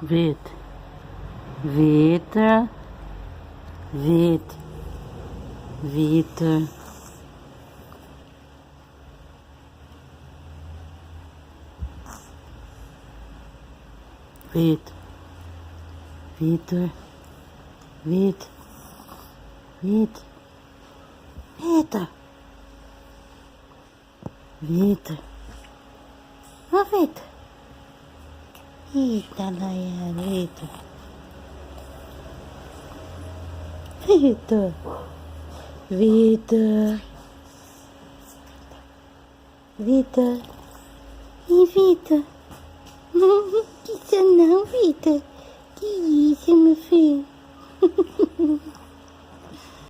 Vitor, Vitor, Vitor, Vitor. Vitor, Vitor, Vitor, Vitor, Vitor, Vitor. Ó, Vitor. Eita, Nayara, Vitor. Vitor, Vitor, Vitor. E Vitor? Que isso não, Vitor?